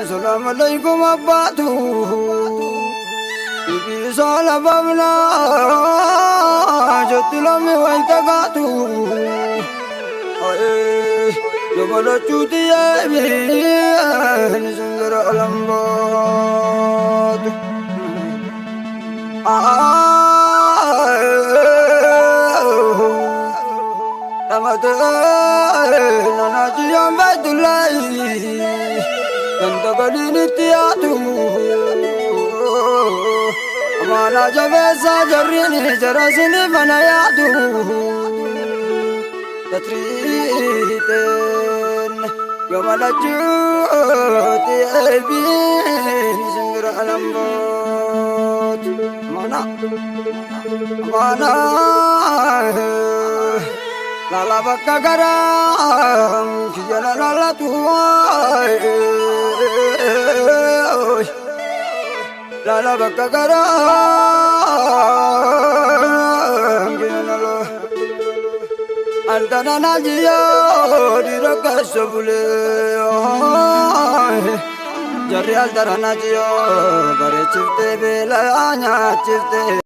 Salam alaikum abbatu Ibi salam babna Jatulami waitagatu Jomala chutiya Nisangara alambat Ramata Nanajiyam Baitulai Kanta kalini tiyatu Amana javesa jarrini jarasini banayatu Tatriten Yomala chuti aibin Singira alambot Amana Lala bakka garam Kiyana lala tuwai Lala bakka garam Kiyana lala Antana najiya Diraka sabule Jari altara najiya Bare chifte belanya chifte